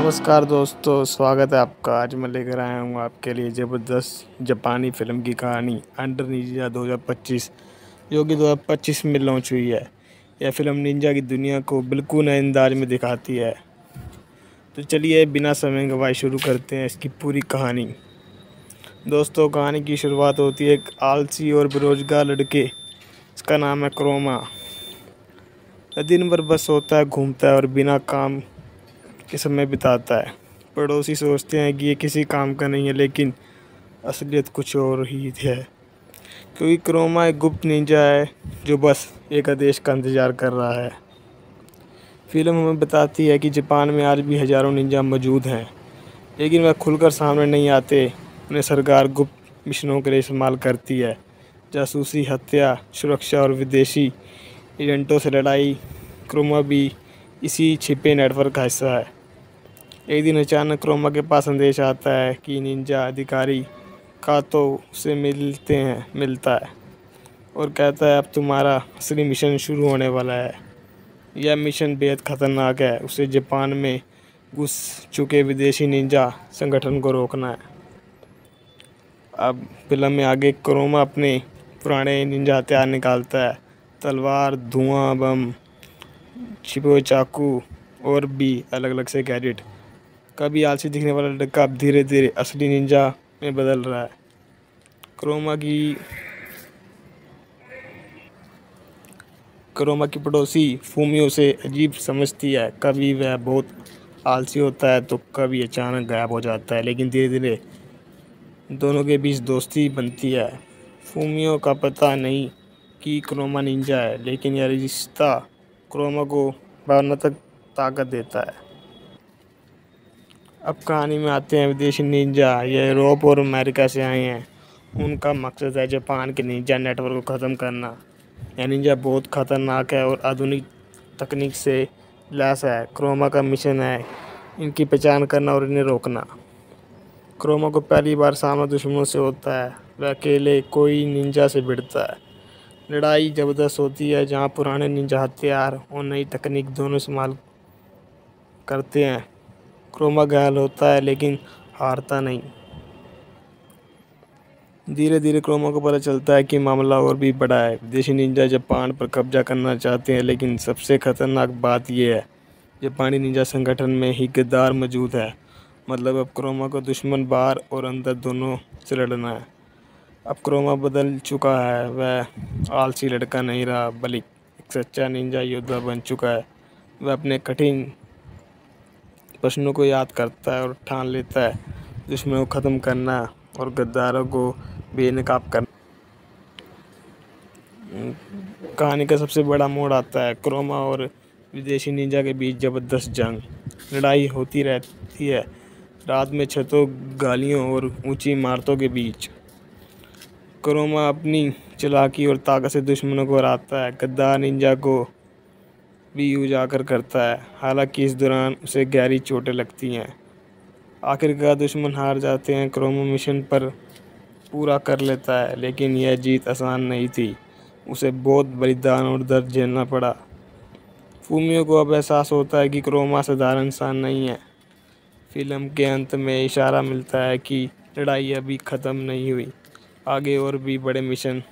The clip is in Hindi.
नमस्कार दोस्तों, स्वागत है आपका। आज मैं लेकर आया हूँ आपके लिए ज़बरदस्त जापानी फ़िल्म की कहानी अंडर निंजा 2025, जो कि 2025 में लॉन्च हुई है। यह फ़िल्म निंजा की दुनिया को बिल्कुल नए अंदाज में दिखाती है। तो चलिए बिना समय गवाए शुरू करते हैं इसकी पूरी कहानी। दोस्तों, कहानी की शुरुआत होती है एक आलसी और बेरोजगार लड़के, इसका नाम है क्रोमा। दिन भर बस सोता है, घूमता है और बिना काम के समय बिताता है। पड़ोसी सोचते हैं कि ये किसी काम का नहीं है, लेकिन असलियत कुछ और ही है, क्योंकि क्रोमा एक गुप्त निंजा है जो बस एक आदेश का इंतज़ार कर रहा है। फिल्म हमें बताती है कि जापान में आज भी हज़ारों निंजा मौजूद हैं, लेकिन वह खुलकर सामने नहीं आते। उन्हें सरकार गुप्त मिशनों के लिए इस्तेमाल करती है। जासूसी, हत्या, सुरक्षा और विदेशी एजेंटों से लड़ाई। क्रोमा भी इसी छिपे नेटवर्क का हिस्सा है। एक दिन अचानक क्रोमा के पास संदेश आता है कि निंजा अधिकारी कातो से मिलता है और कहता है अब तुम्हारा असली मिशन शुरू होने वाला है। यह मिशन बेहद खतरनाक है। उसे जापान में घुस चुके विदेशी निंजा संगठन को रोकना है। अब फिल्म में आगे क्रोमा अपने पुराने निंजा हथियार निकालता है, तलवार, धुआं बम, छिपे हुए चाकू और भी अलग अलग से गैजेट। कभी आलसी दिखने वाला लड़का अब धीरे धीरे असली निंजा में बदल रहा है। क्रोमा की पड़ोसी फूमियो उसे अजीब समझती है। कभी वह बहुत आलसी होता है तो कभी अचानक गायब हो जाता है, लेकिन धीरे धीरे दोनों के बीच दोस्ती बनती है। फूमियो का पता नहीं कि क्रोमा निंजा है, लेकिन यह रिश्ता क्रोमा को भावनात्मक ताकत देता है। अब कहानी में आते हैं विदेशी निंजा। यह यूरोप और अमेरिका से आए हैं। उनका मकसद है जापान के निंजा नेटवर्क को ख़त्म करना। यह निंजा बहुत ख़तरनाक है और आधुनिक तकनीक से लैस है। क्रोमा का मिशन है इनकी पहचान करना और इन्हें रोकना। क्रोमा को पहली बार सामना दुश्मनों से होता है। वह अकेले कोई निंजा से भिड़ता है। लड़ाई ज़बरदस्त होती है, जहाँ पुराने निंजा हथियार और नई तकनीक दोनों इस्तेमाल करते हैं। क्रोमा घायल होता है लेकिन हारता नहीं। धीरे धीरे क्रोमा को पता चलता है कि मामला और भी बड़ा है। विदेशी निंजा जापान पर कब्जा करना चाहते हैं, लेकिन सबसे खतरनाक बात यह है जापानी निंजा संगठन में ही गद्दार मौजूद है। मतलब अब क्रोमा को दुश्मन बाहर और अंदर दोनों से लड़ना है। अब क्रोमा बदल चुका है। वह आलसी लड़का नहीं रहा, बल्कि एक सच्चा निंजा योद्धा बन चुका है। वह अपने कठिन प्रश्नों को याद करता है और ठान लेता है दुश्मनों को ख़त्म करना और गद्दारों को बेनकाब करना। कहानी का सबसे बड़ा मोड़ आता है क्रोमा और विदेशी निंजा के बीच ज़बरदस्त जंग। लड़ाई होती रहती है रात में, छतों, गालियों और ऊंची इमारतों के बीच। क्रोमा अपनी चालाकी और ताकत से दुश्मनों को हराता है। गद्दार निंजा को भी उजागर करता है, हालांकि इस दौरान उसे गहरी चोटें लगती हैं। आखिरकार दुश्मन हार जाते हैं। क्रोमा मिशन पर पूरा कर लेता है, लेकिन यह जीत आसान नहीं थी। उसे बहुत बलिदान और दर्द झेलना पड़ा। फूमियो को अब एहसास होता है कि क्रोमा साधारण इंसान नहीं है। फिल्म के अंत में इशारा मिलता है कि लड़ाई अभी ख़त्म नहीं हुई, आगे और भी बड़े मिशन